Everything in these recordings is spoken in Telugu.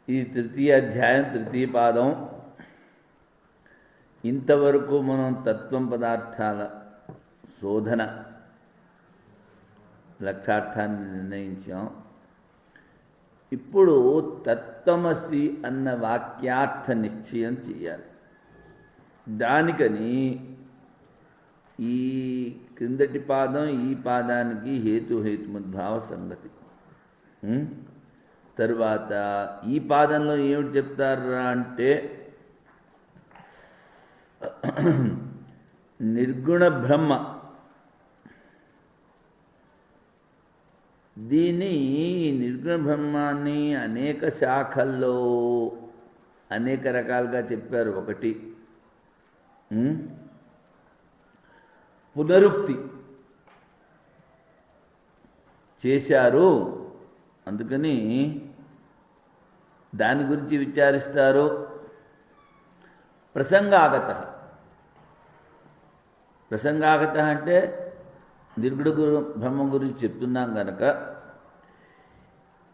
ఈ తృతీయ అధ్యాయం తృతీయ పాదం. ఇంతవరకు మనం తత్వం పదార్థాల శోధన లక్ష్యార్థాన్ని నిర్ణయించాం. ఇప్పుడు తత్వమసి అన్న వాక్యార్థ నిశ్చయం చేయాలి. దానికని ఈ క్రిందటి పాదం ఈ పాదానికి హేతుమద్భావ సంగతి. తరువాత ఈ పాదంలో ఏమిటి చెప్తారా అంటే నిర్గుణ బ్రహ్మ. దీన్ని నిర్గుణ బ్రహ్మాన్ని అనేక శాఖల్లో అనేక రకాలుగా చెప్పారు. ఒకటి పునరుక్తి చేశారు, అందుకని దాని గురించి విచారిస్తారు. ప్రసంగాగత అంటే నిర్గుణ బ్రహ్మం గురించి చెప్తున్నాం కనుక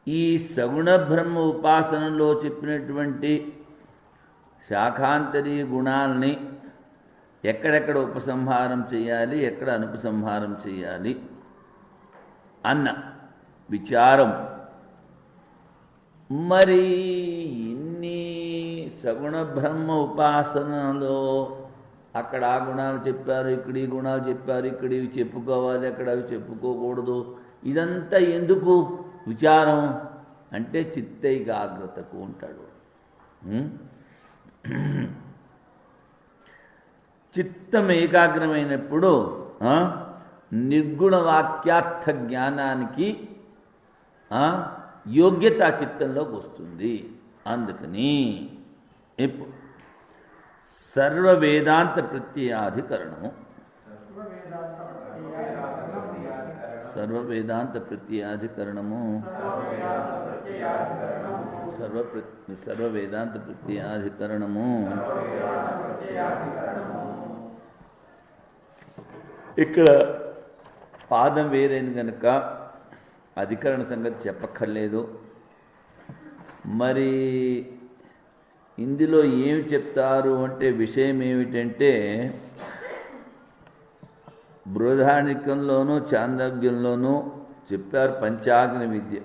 ఈ సగుణ బ్రహ్మ ఉపాసనలో చెప్పినటువంటి శాఖాంతరీ గుణాలని ఎక్కడెక్కడ ఉపసంహారం చేయాలి, ఎక్కడ అనుపసంహారం చేయాలి అన్న విచారం. మరి ఇన్ని సగుణ బ్రహ్మ ఉపాసనలో అక్కడ ఆ గుణాలు చెప్పారు, ఇక్కడ ఈ గుణాలు చెప్పారు, ఇక్కడ ఇవి చెప్పుకోవాలి, అక్కడ అవి చెప్పుకోకూడదు. ఇదంతా ఎందుకు విచారం అంటే చిత్తైకాగ్రతకు ఉంటాడు. చిత్తం ఏకాగ్రమైనప్పుడు నిర్గుణ వాక్యార్థ జ్ఞానానికి యోగ్యత చిత్తంలోకి వస్తుంది. అందుకని ఇప్పుడు సర్వ వేదాంత ప్రత్యయాధికరణము ఇక్కడ పాదం వేరైంది కనుక అధికరణ సంగతి చెప్పక్కర్లేదు. మరి ఇందులో ఏమి చెప్తారు అంటే విషయం ఏమిటంటే బృహదారణ్యకంలోనూ చాందోగ్యంలోనూ చెప్పారు పంచాగ్ని విద్య.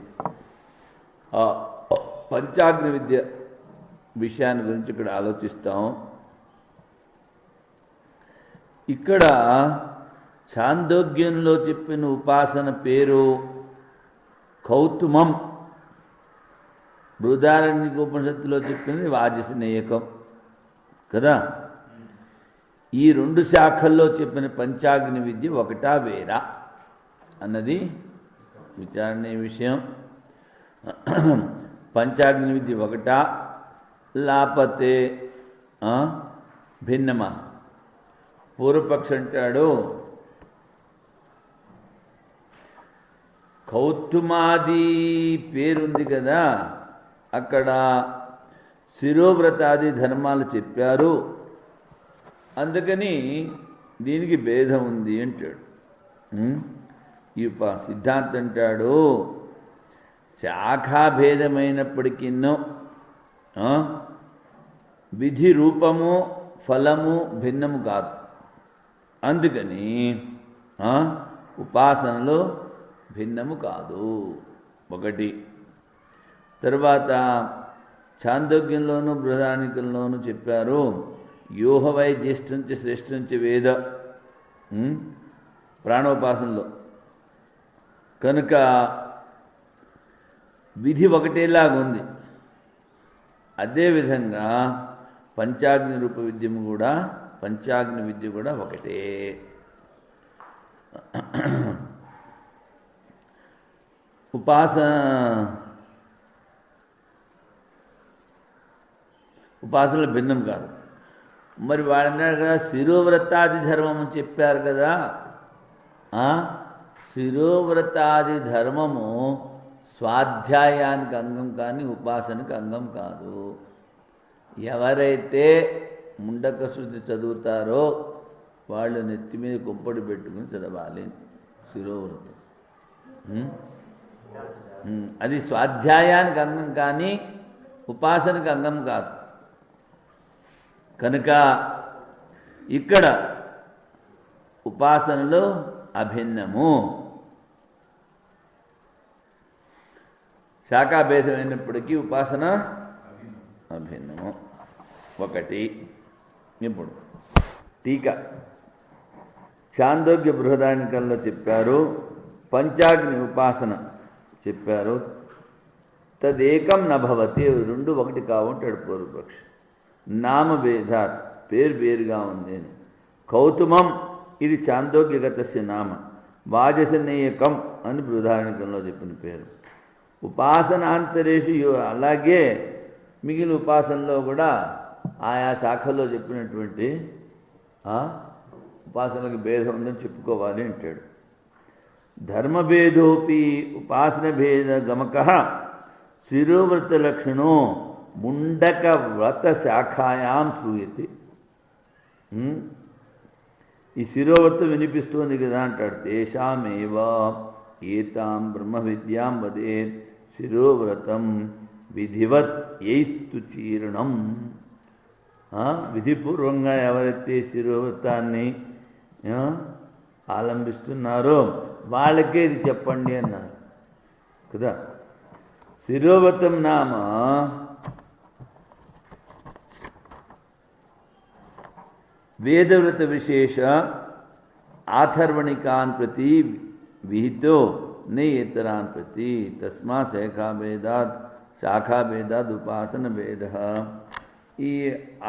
పంచాగ్ని విద్య విషయాన్ని గురించి ఇక్కడ ఆలోచిస్తాం. ఇక్కడ చాందోగ్యంలో చెప్పిన ఉపాసన పేరు కౌతుమం, బృహదారణ్యక ఉపనిషత్తులో చెప్పింది వాజస్నేయకం కదా. ఈ రెండు శాఖల్లో చెప్పిన పంచాగ్ని విద్య ఒకటా వేరా అన్నది విచారణీయ విషయం. పంచాగ్ని విద్య ఒకటా లేకపోతే భిన్నమా? పూర్వపక్ష అంటాడు కౌతుమాది పేరుంది కదా, అక్కడ శిరోవ్రతాది ధర్మాలు చెప్పారు, అందుకని దీనికి భేదం ఉంది అంటాడు. ఈ సిద్ధాంతం అంటాడు శాఖాభేదమైనప్పటికీ విధి రూపము ఫలము భిన్నము కాదు. అందుకని ఉపాసనలో భిన్నము కాదు ఒకటి. తర్వాత చాందోగ్యంలోనూ బృహదారణ్యకంలోనూ చెప్పారు యోహవై జ్యేష్ఠంచ శ్రేష్ఠంచ వేద ప్రాణోపాసనలో. కనుక విధి ఒకటేలాగుంది. అదేవిధంగా పంచాగ్ని రూప విద్యము కూడా పంచాగ్ని విద్య కూడా ఒకటే. ఉపాసనలు భిన్నం కాదు. మరి వాడన్నాడు కదా శిరోవ్రతాది ధర్మము చెప్పారు కదా. శిరోవ్రతాది ధర్మము స్వాధ్యాయానికి అంగం కానీ ఉపాసనకి అంగం కాదు. ఎవరైతే ముండక శృతి చదువుతారో వాళ్ళు నెత్తి మీద కుంపడి పెట్టుకుని చదవాలి శిరోవ్రతం. అది స్వాధ్యాయానికి అంగం కానీ ఉపాసనకు అంగం కాదు. కనుక ఇక్కడ ఉపాసనలో అభిన్నము, శాఖాభేదమైనప్పటికీ ఉపాసన అభిన్నము. ఒకటి. ఇప్పుడు టీకా చాందోగ్య బృహదారణికంలో చెప్పారు, పంచాగ్ని ఉపాసన చెప్పారు. తదేకం నభవతి, రెండు ఒకటి కావుంటాడు పూర్వపక్షి. నామభేదాత్, పేరు వేరుగా ఉంది. కౌతుమం ఇది చాందోగ్యగతస్య నామ, వాజసనేయకం అని బృహదారణికంలో చెప్పిన పేరు. ఉపాసనాంతరేషు అలాగే మిగిలిన ఉపాసనలో కూడా ఆయా శాఖల్లో చెప్పినటువంటి ఉపాసనకు భేదం ఉందని చెప్పుకోవాలి అంటాడు. ధర్మభేదోపి ఉపాసన భేద గమక శిరోవ్రత లక్షణో ముండక వ్రత శాఖాయాం శ్రూయతే. ఈ శిరోవ్రతం వినిపిస్తుంది కదా అంటాడు. తేషామేవ ఏతాం బ్రహ్మ విద్యాం వదేత్ శిరోవ్రతం విధివత్ యైస్తు చీర్ణం. విధిపూర్వంగా ఎవరైతే శిరోవ్రతాన్ని ఆలంబిస్తున్నారో వాళ్ళకే ఇది చెప్పండి అన్నారు కదా. శిరోవ్రతం నామ వేదవ్రత విశేష ఆథర్వణికాన్ ప్రతి విహితో నేతరాన్ ప్రతి తస్మా శాఖాభేదాద్ ఉపాసన భేద. ఈ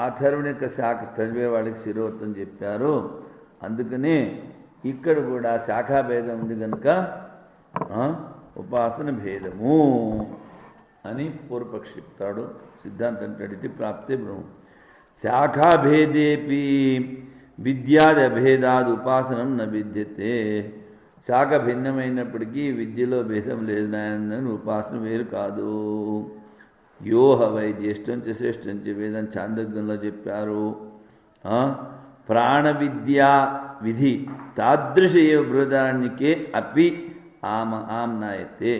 ఆథర్వణిక శాఖ చదివే వాళ్ళకి శిరోవ్రతం చెప్పారు. అందుకనే ఇక్కడ కూడా శాఖాభేదం ఉంది కనుక ఉపాసన భేదము అని పూర్వపక్షి చెప్తాడు. సిద్ధాంతం అంటే ప్రాప్తే బ్రహ్మ. శాఖాభేదేపి విద్యాది అభేదాది ఉపాసనం న విద్యతే. శాఖ భిన్నమైనప్పటికీ విద్యలో భేదం లేదు నాయన, ఉపాసన వేరు కాదు. యోహ వై జ్యేష్టం చ శ్రేష్టం చ వేదం చాందోగ్యంలో చెప్పారు. ప్రాణ విద్యా విధి తాదృశ ఏ బృహదారణ్యకే అపి ఆమ్నాయతే.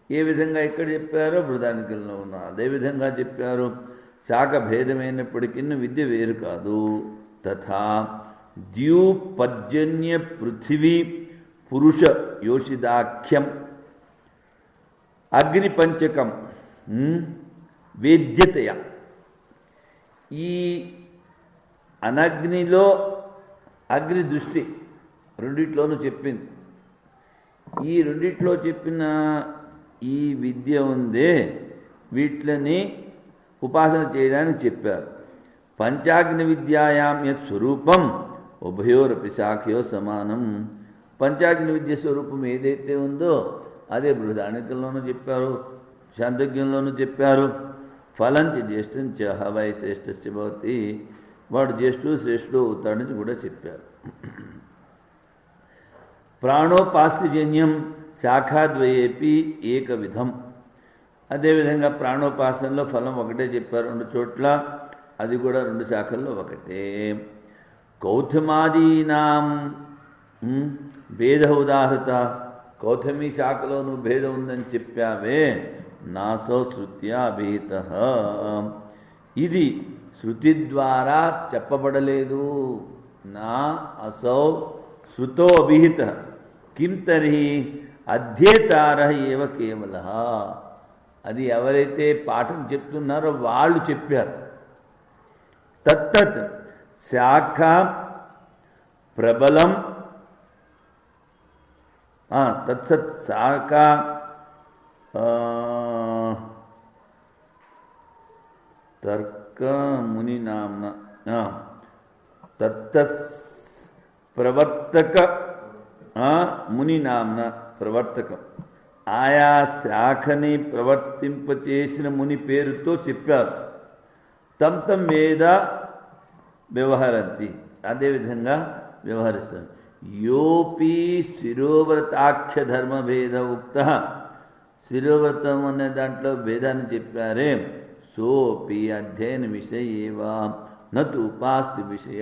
ఏ విధంగా ఇక్కడ చెప్పారో బృహదారణ్యకంలో ఉన్న అదేవిధంగా చెప్పారు. శాఖ భేదమైనప్పటికీ విద్య వేరు కాదు. తథా ద్యూపర్జన్య పృథివీ పురుష యోషిదాఖ్యం అగ్ని పంచకం వేద్యతయ. ఈ అనగ్నిలో అగ్ని దృష్టి రెండిట్లోనూ చెప్పింది. ఈ రెండిట్లో చెప్పిన ఈ విద్య ఉందే వీటిని ఉపాసన చేయడానికి చెప్పారు. పంచాగ్ని విద్యాయాం యత్ స్వరూపం ఉభయోరపి శాఖయో సమానం. పంచాగ్ని విద్య స్వరూపం ఏదైతే ఉందో అదే బృహదారణికంలోనూ చెప్పారు, చాందోగ్యంలోనూ చెప్పారు. ఫలంచ జ్యేష్టం చ హవై శ్రేష్ఠశ్చ భవతి, వాడు జ్యేష్ఠుడు శ్రేష్ఠుడు అవుతాడని కూడా చెప్పారు. ప్రాణోపాస్తిజన్యం శాఖాద్వయేపి ఏక విధం. అదేవిధంగా ప్రాణోపాసనలో ఫలం ఒకటే చెప్పారు రెండు చోట్ల, అది కూడా రెండు శాఖల్లో ఒకటే. కౌథమాదీనాం భేద ఉదాహరత. కౌథమీ శాఖలో నువ్వు భేదం ఉందని చెప్పావే, నాసో శృత్యా భీత. ఇది శృతి ద్వారా చెప్పబడలేదు. నా అసౌ శృతో అభిహిత కిం తర్హి అధ్యేతార ఏవ కేవల. అది ఎవరైతే పాఠం చెప్తున్నారో వాళ్ళు చెప్పారు. తత్తత్ శాఖ ప్రబలం తత్సత్ శాఖ తర్క ముని నామ్న తత్తత్ ప్రవర్తక ముని నామ్న ప్రవర్తకం. ఆయా శాఖని ప్రవర్తింపచేసిన ముని పేరుతో చెప్పారు. తం వేద వ్యవహరంతి, అదేవిధంగా వ్యవహరిస్తారు. యోపి శిరోవ్రతాఖ్య ధర్మభేద ఉక్త. శిరోవ్రతం అనే దాంట్లో భేదాన్ని చెప్పారే, సోపి అధ్యయన విషయేవా నతు ఉపాస్తి విషయ.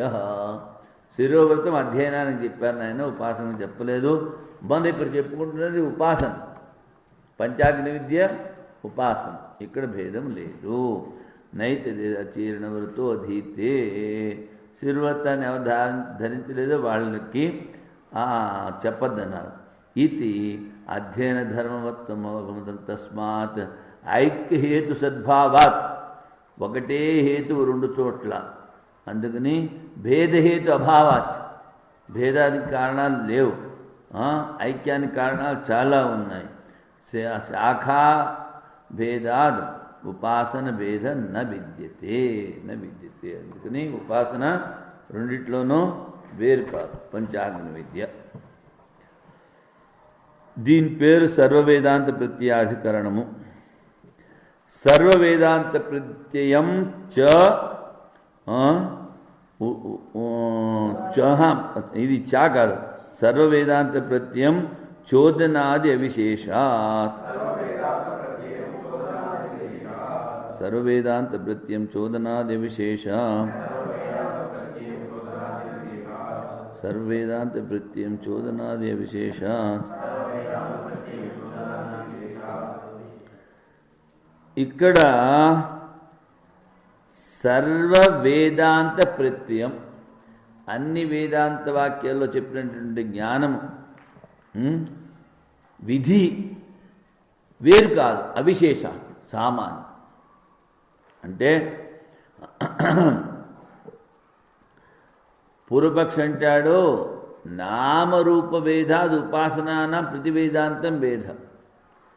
శిరోవ్రతం అధ్యయనానికి చెప్పారు నాయన, ఉపాసన చెప్పలేదు. మనం ఇప్పుడు చెప్పుకుంటున్నది ఉపాసన. పంచాగ్ని విద్య ఉపాసన. ఇక్కడ భేదం లేదు. నైతే అచీర్ణవృతో అధీతే, శిర్వతాన్ని ఎవరు ధరించలేదో వాళ్ళకి చెప్పద్దన్నారు. ఇది అధ్యయన ధర్మవత్వం తస్మాత్ ఐక్యహేతు సద్భావాత్, ఒకటే హేతువు రెండు చోట్ల, అందుకని భేదహేతు అభావాత్, భేదానికి కారణాలు లేవు, ఐక్యానికి కారణాలు చాలా ఉన్నాయి. శాఖా భేదాద్ ఉపాసన భేద న విద్యతే. అందుకని ఉపాసన రెండిట్లోనూ వేరు కాదు, పంచాగ్ని విద్య. దీని పేరు సర్వవేదాంత ప్రత్యయాధికరణము. సర్వవేదాంత ప్రత్యయం ఇది చా కాదు, సర్వవేదాంత ప్రత్యయం చోదనాది అవిశేషాత్. సర్వవేదాంత ప్రత్యయం చోదనాది అవిశేష, సర్వవేదాంత ప్రత్యయం చోదనాది అవిశేష. ఇక్కడ సర్వ వేదాంత ప్రత్యయం, అన్ని వేదాంత వాక్యాల్లో చెప్పినటువంటి జ్ఞానము విధి వేరు కాదు, అవిశేష సామాన్యం. అంటే పూర్వపక్ష అంటాడు నామరూప భేదాది ఉపాసనాన ప్రతివేదాంతం భేద.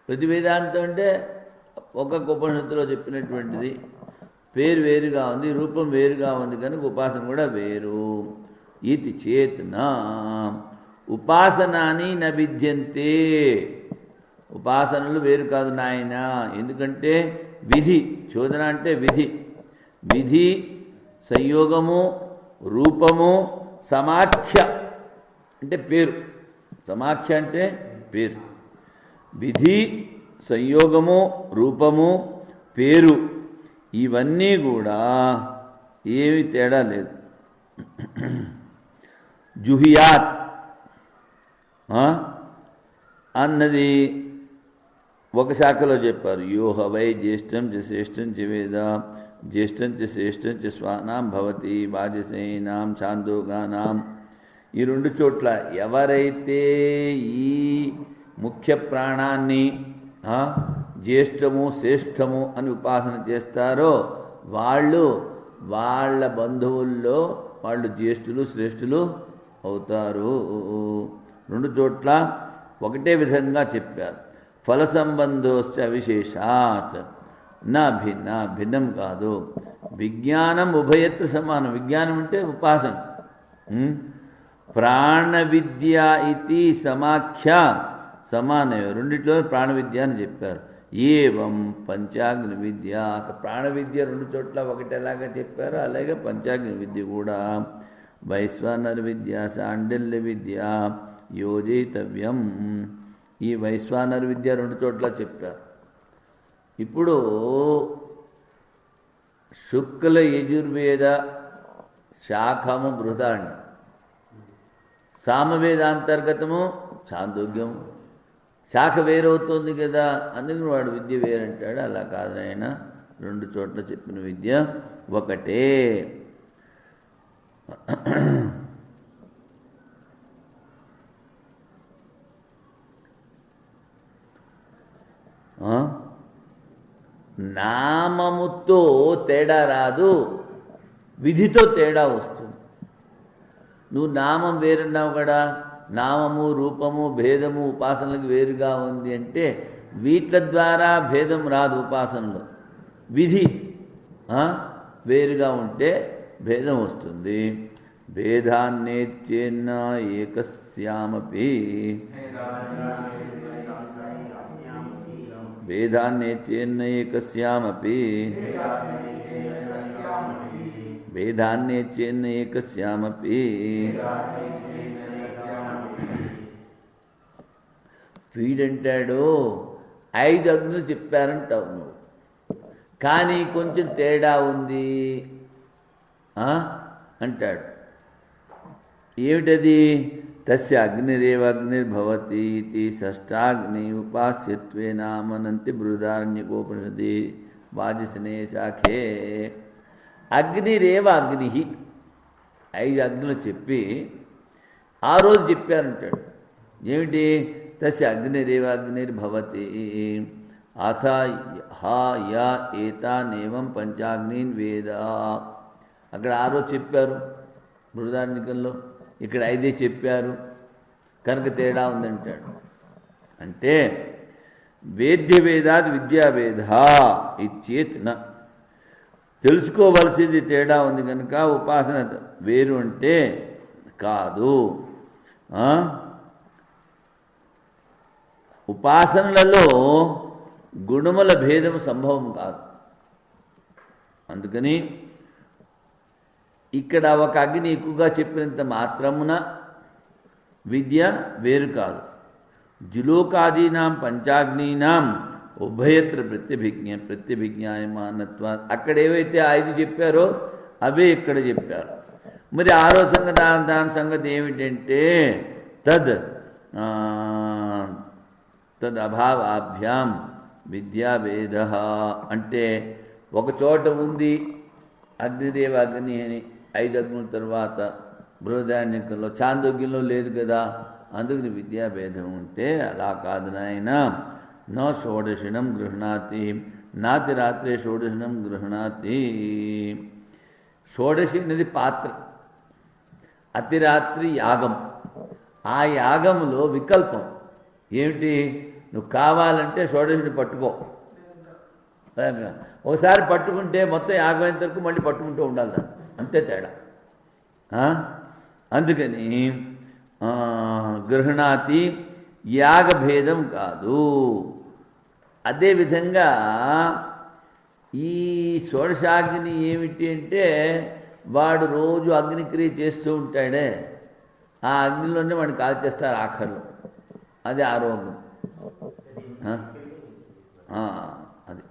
ప్రతివేదాంతం అంటే ఒక్కొక్క ఉపనిషత్తులో చెప్పినటువంటిది పేరు వేరుగా ఉంది, రూపం వేరుగా ఉంది, కనుక ఉపాసన కూడా వేరు. ఇది చేతన ఉపాసనాని న విద్యంతే, ఉపాసనలు వేరు కాదు నాయన. ఎందుకంటే విధి, చోదన అంటే విధి, విధి సంయోగము, రూపము, సమాఖ్య అంటే పేరు. సమాఖ్య అంటే పేరు. విధి, సంయోగము, రూపము, పేరు ఇవన్నీ కూడా ఏమి తేడా లేదు. జుహియాత్ అన్నది ఒక శాఖలో చెప్పారు. యోహ వై జ్యేష్టం చ శ్రేష్టం చ వేద, జ్యేష్టం చ శ్రేష్టం చ స్వానాం భవతి వాజసేనాం ఛాందోగానాం. ఈ రెండు చోట్ల ఎవరైతే ఈ ముఖ్య ప్రాణాన్ని జ్యేష్టము శ్రేష్టము అని ఉపాసన చేస్తారో వాళ్ళు వాళ్ళ బంధువుల్లో వాళ్ళు జ్యేష్ఠులు శ్రేష్ఠులు అవుతారు. రెండు చోట్ల ఒకటే విధంగా చెప్పారు. ఫల సంబంధోశ్చ అవిశేషాత్ నా భిన్న, భిన్నం కాదు. విజ్ఞానం ఉభయత్ర సమానం. విజ్ఞానం అంటే ఉపాసన. ప్రాణ విద్య ఇది సమాఖ్య సమానమే, రెండిట్లో ప్రాణ విద్య అని చెప్పారు. ఏవం పంచాగ్ని విద్య, ప్రాణ విద్య రెండు చోట్ల ఒకటేలాగా చెప్పారు, అలాగే పంచాగ్ని విద్య కూడా. వైశ్వానర విద్య శాండిల్య విద్య యోజితవ్యం, ఈ వైశ్వానర విద్య రెండు చోట్ల చెప్పారు. ఇప్పుడు శుక్ల యజుర్వేద శాఖము బృహదారణ్యం, సామవేదాంతర్గతము ఛాందోగ్యము. శాఖ వేరవుతుంది కదా, అందుకని వాడు విద్య వేరంటాడు. అలా కాదు ఆయన, రెండు చోట్ల చెప్పిన విద్య ఒకటే. నామముతో తేడా రాదు, విధితో తేడా వస్తుంది. నువ్వు నామం వేరన్నావు కదా, నామము రూపము భేదము ఉపాసనలకు వేరుగా ఉంది అంటే వీటి ద్వారా భేదం రాదు ఉపాసనలో. విధి వేరుగా ఉంటే భేదం వస్తుంది. భేదాన్నేత్యేన్న ఏకస్యామపి, భేదాన్నేత్యేన్న ఏకస్యామపి, భేదాన్నేత్యేన్న ఏకస్యామపి. వీడంటాడు 5 అగ్నులు చెప్పారంటావు నువ్వు, కానీ కొంచెం తేడా ఉంది అంటాడు. ఏమిటది? తస్య అగ్నిరేవ అగ్నిర్భవతి ఇది షష్టాగ్ని ఉపాస్యత్వేనామనంతి బృహదారణ్యకోపనిషది వాజసనే శాఖే. అగ్నిరేవ అగ్ని, 5 అగ్నులు చెప్పి ఆ రోజు చెప్పారంటాడు. ఏమిటి? తస్య అగ్నిరేవ అగ్నిర్భవతి అథ హా యా ఏతానేవం పంచాగ్నిన్ వేద. అక్కడ ఆ రోజు చెప్పారు బృహదారణ్యకంలో, ఇక్కడ 5 చెప్పారు కనుక తేడా ఉందంటాడు. అంటే వేద్య వేదాది విద్యావేద ఇచ్చేత్ న, తెలుసుకోవలసింది తేడా ఉంది కనుక ఉపాసన వేరు అంటే కాదు. ఉపాసనలలో గుణముల భేదము సంభవం కాదు. అందుకని ఇక్కడ ఒక అగ్ని ఎక్కువగా చెప్పినంత మాత్రమున విద్య వేరు కాదు. జులోకాదీనాం పంచాగ్నీనాం ఉభయత్ర ప్రత్యభిజ్ఞాయమానత్వ. అక్కడ ఏవైతే 5 చెప్పారో అవే ఇక్కడ చెప్పారు. మరి ఆరో సంగతి, దాని సంగతి ఏమిటంటే తద్ అభావాభ్యాం విద్యాభేద. అంటే ఒక చోట ఉంది అగ్నిదేవ అగ్ని అని 5 అగ్నుల తర్వాత బృహదారణ్యకంలో, చాందోగ్యంలో లేదు కదా, అందుకని విద్యాభేదం ఉంటే అలా కాదు నాయన. నో షోడశినం గృహణాతి నాతి రాత్రే షోడశినం గృహణాతి. షోడశి అనేది పాత్ర, అతిరాత్రి యాగం. ఆ యాగములో వికల్పం ఏమిటి? నువ్వు కావాలంటే షోడశిని పట్టుకో, ఒకసారి పట్టుకుంటే మొత్తం యాగం అయిన వరకు మళ్ళీ పట్టుకుంటూ ఉండాలి దాన్ని, అంతే తేడా. అందుకని గృహణాతి యాగభేదం కాదు. అదేవిధంగా ఈ షోడశాగ్ని ఏమిటి అంటే వాడు రోజు అగ్నిక్రియ చేస్తూ ఉంటాడే, ఆ అగ్నిలోనే వాడిని కాల్చేస్తారు ఆఖరు. అది ఆరోగ్యం. అది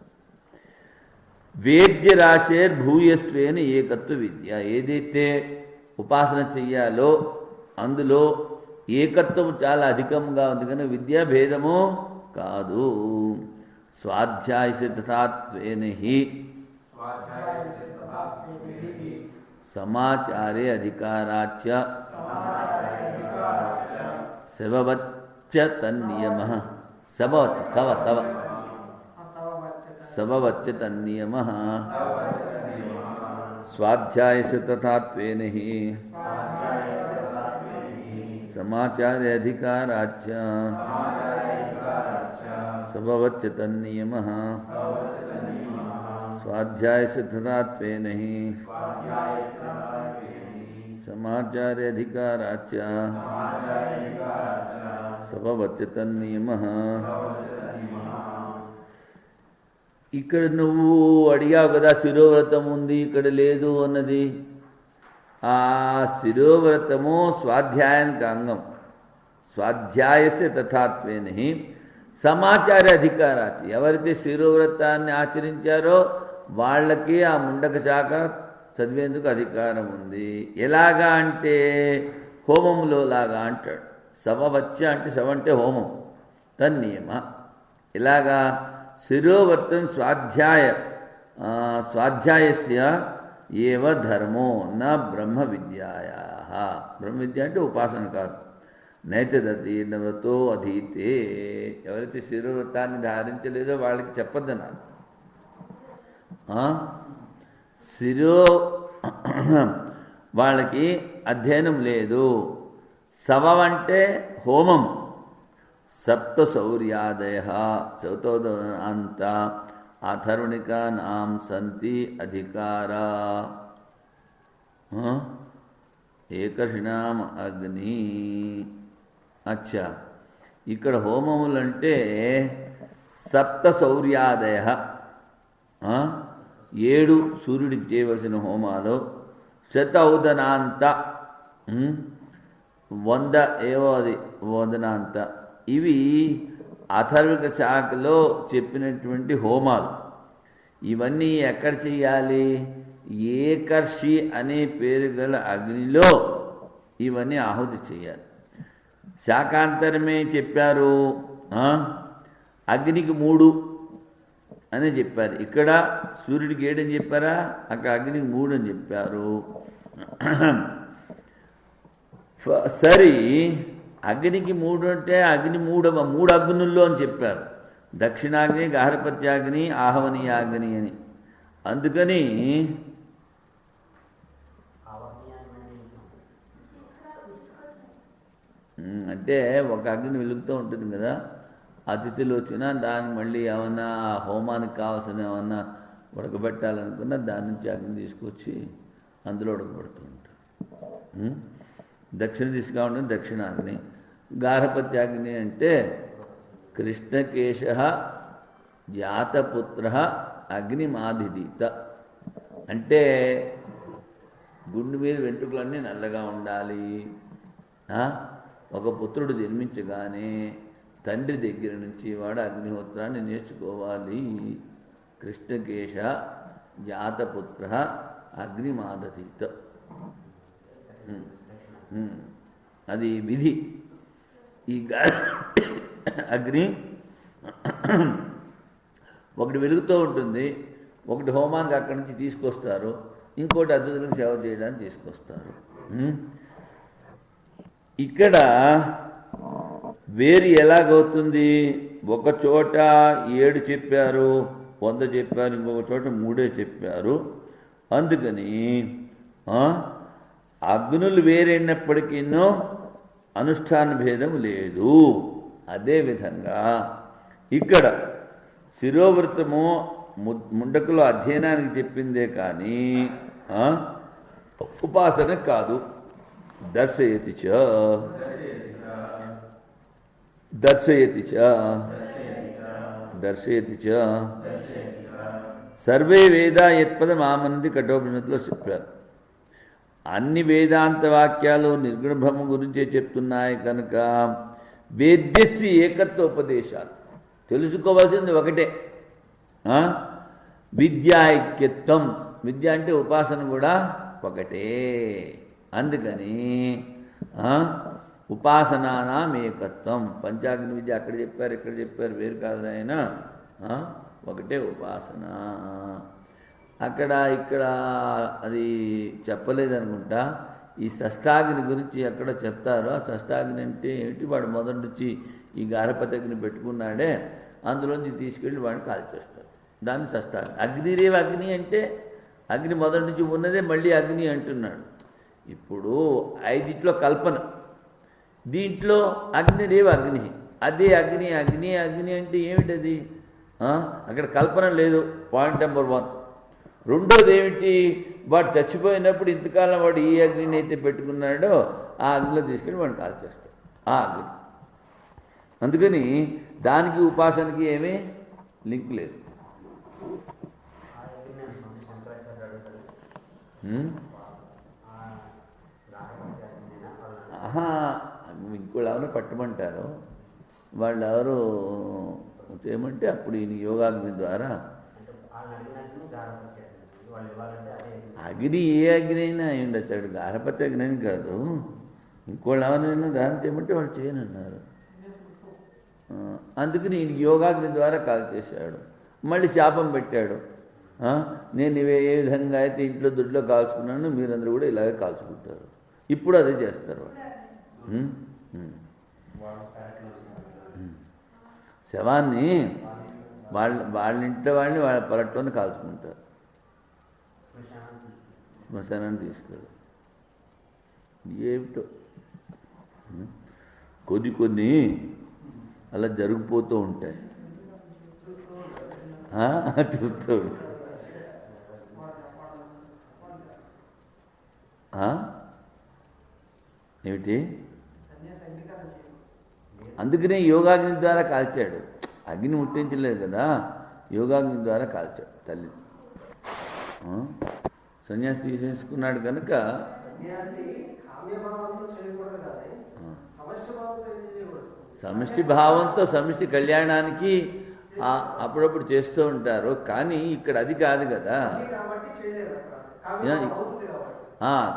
వేద్య రాశేర్ భూయస్త్వేన ఏకత్వ విద్య. ఏదైతే ఉపాసన చెయ్యాలో అందులో ఏకత్వం చాలా అధికంగా ఉంది కనుక విద్యాభేదము కాదు. స్వాధ్యాయ సిద్ధాత్వేన హి సమాచారే అధికారాచ శవవచ్చ తన్నియమః. శవవచ్చ తన్నియమః స్వాధ్యాయస్య తథాత్వేన హి సమాచారే అధికారాచ శవవచ్చ తన్నియమః స్వాధ్యాయస్య తథాత్వేన హి సమాచారే అధికారాచ శవవచ్చ తన్నియమః. ఇక్కడ నువ్వు అడిగావు కదా శిరోవ్రతం ఉంది ఇక్కడ లేదు అన్నది. ఆ శిరోవ్రతము స్వాధ్యాయానికి అంగం. స్వాధ్యాయస్య తథాత్వేన హి సమాచార అధికారాచి. ఎవరైతే శిరోవ్రతాన్ని ఆచరించారో వాళ్ళకి ఆ ముండక శాఖ చదివేందుకు అధికారం ఉంది. ఎలాగా అంటే హోమంలో లాగా అంటాడు. శవవచ్చ అంటే శవ అంటే హోమం, తన్నియమ. ఇలాగా శిరోవర్తం స్వాధ్యాయస్య ఏవ ధర్మో న బ్రహ్మ విద్యాయాః. బ్రహ్మ విద్య అంటే ఉపాసన కాదు. నైతదతీర్ణవ్రతో అధీతే. ఎవరైతే శిరోవ్రతాన్ని ధారించలేదో వాళ్ళకి చెప్పొద్దన్నారు. వాళ్ళకి అధ్యయనం లేదు. శవం అంటే హోమం. సప్త శౌర్యాదయ చౌతోదంత అథర్వణికానాం సంతి అధికారా ఏకర్షిణాం అగ్ని. అచ్చా, ఇక్కడ హోమములంటే సప్త శౌర్యాదయ 7 సూర్యుడికి చేయవలసిన హోమాలు. శతౌదనాంత 100 ఏవో అది వదనాంత. ఇవి అథర్వక శాఖలో చెప్పినటువంటి హోమాలు. ఇవన్నీ ఎక్కడ చెయ్యాలి? ఏకర్షి అనే పేరు గల అగ్నిలో ఇవన్నీ ఆహుతి చేయాలి. శాకాంతరమే చెప్పారు. అగ్నికి 3 అని చెప్పారు. ఇక్కడ సూర్యుడికి 7 అని చెప్పారా, అక్కడ అగ్నికి 3 అని చెప్పారు. సరి అగ్నికి 3 అంటే అగ్ని 3 అగ్నుల్లో అని చెప్పారు. దక్షిణాగ్ని, గార్హపత్యాగ్ని, ఆహవనీయాగ్ని అని. అందుకని అంటే ఒక అగ్ని వెలుగుతూ ఉంటుంది కదా, అతిథులు వచ్చినా దాన్ని మళ్ళీ ఏమన్నా హోమానికి కావాల్సిన ఏమన్నా ఉడకబెట్టాలనుకున్నా దాని నుంచి అగ్ని తీసుకొచ్చి అందులో ఉడకబెడుతూ ఉంటారు. దక్షిణ దిశగా ఉంటుంది దక్షిణాగ్ని. గార్హపత్యాగ్ని అంటే కృష్ణకేశ జాతపుత్ర అగ్నిమాదిదీత అంటే గుండు మీద వెంట్రుకలన్నీ నల్లగా ఉండాలి. ఒక పుత్రుడు జన్మించగానే తండ్రి దగ్గర నుంచి వాడు అగ్నిహోత్రాన్ని నేర్చుకోవాలి. కృష్ణకేశ జాతపుత్ర అగ్నిమాదతీత అది విధి. ఈ అగ్ని ఒకటి వెలుగుతూ ఉంటుంది, ఒకటి హోమానికి అక్కడి నుంచి తీసుకొస్తారు, ఇంకోటి అతిథులకు సేవ చేయడానికి తీసుకొస్తారు. ఇక్కడ వేరు ఎలాగవుతుంది? ఒక చోట 7 చెప్పారు, 100 చెప్పారు, ఇంకొక చోట 3 చెప్పారు. అందుకని అగ్నులు వేరైనప్పటికీనో అనుష్ఠాన భేదం లేదు. అదేవిధంగా ఇక్కడ శిరోవృతము ముండకులో అధ్యయనానికి చెప్పిందే కానీ ఉపాసన కాదు. దర్శయతి చ దర్శయతి చ దర్శయతి చ సర్వే వేద యత్పదం ఆమనంది కఠోపనిషత్తులో చెప్పారు. అన్ని వేదాంత వాక్యాలు నిర్గుణ బ్రహ్మ గురించే చెప్తున్నాయి కనుక వేద్యస్య ఏకత్వ ఉపదేశాలు. తెలుసుకోవాల్సింది ఒకటే, విద్యాైక్యత్వం. విద్య అంటే ఉపాసన కూడా ఒకటే. అందుకని ఉపాసనానాం ఏకత్వం. పంచాగ్ని విద్య అక్కడ చెప్పారు, ఇక్కడ చెప్పారు, వేరు కాదు ఆయన. ఒకటే ఉపాసన. అక్కడ ఇక్కడ అది చెప్పలేదనుకుంటా. ఈ షష్టాగ్ని గురించి ఎక్కడ చెప్తారో, ఆ షష్టాగ్ని అంటే ఏమిటి? వాడు మొదటి నుంచి ఈ గార్హపత్యాగ్ని పెట్టుకున్నాడే, అందులోంచి తీసుకెళ్ళి వాడిని కాల్చేస్తారు. దాన్ని షష్టాగ్ని. అగ్నిరేవ అగ్ని అంటే అగ్ని మొదటి నుంచి ఉన్నదే మళ్ళీ అగ్ని అంటున్నాడు. ఇప్పుడు 5 కల్పన, దీంట్లో అగ్నిరేవ అగ్ని, అదే అగ్ని. అగ్ని అగ్ని అంటే ఏమిటది? అక్కడ కల్పన లేదు. Point number 1. రెండోది ఏమిటి? వాడు చచ్చిపోయినప్పుడు ఇంతకాలం వాడు ఈ అగ్నిని అయితే పెట్టుకున్నాడో ఆ అగ్నిలో తీసుకెళ్ళి వాడిని కాల్చేస్తాడు, ఆ అగ్ని. అందుకని దానికి ఉపాసనకి ఏమీ లింక్ లేదు. ఇంకోళ్ళు ఎవరు పట్టమంటారు, వాళ్ళు ఎవరు చేయమంటే అప్పుడు ఈయన యోగాగ్ని ద్వారా అగ్ని ఏ అగ్ని అయినా అయి ఉండొచ్చు. అక్కడ గార్హపత్య అగ్ని అని కాదు, ఇంకోళ్ళు ఎవరైనా దానం చేయమంటే వాళ్ళు చేయనన్నారు. అందుకని ఈయన యోగాగ్ని ద్వారా కాల్ చేశాడు. మళ్ళీ శాపం పెట్టాడు, నేను ఏ విధంగా అయితే ఇంట్లో దొడ్లో కాల్చుకున్నాను మీరందరూ కూడా ఇలాగే కాల్చుకుంటారు. ఇప్పుడు అదే చేస్తారు వాళ్ళు. శవాన్ని వాళ్ళ ఇంట్లో వాళ్ళని వాళ్ళ పొరట్లోనే కాల్చుకుంటారు, శ్మశానాన్ని తీసుకెళ్ళి. ఏమిటో కొన్ని అలా జరిగిపోతూ ఉంటాయి, చూస్తూ ఉంటాయి. ఏమిటి? అందుకనే యోగాగ్ని ద్వారా కాల్చాడు. అగ్ని ముట్టించలేదు కదా, యోగాగ్ని ద్వారా కాల్చాడు తల్లి. సన్యాసి తీసేసుకున్నాడు కనుక సమష్టి భావంతో సమష్టి కళ్యాణానికి అప్పుడప్పుడు చేస్తూ ఉంటారు. కానీ ఇక్కడ అది కాదు కదా,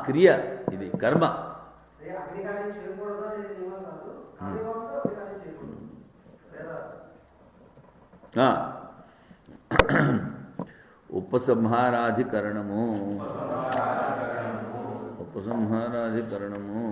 క్రియ, ఇది కర్మ. ఉపసంహారాధికరణము ఉపసంహారాధికరణము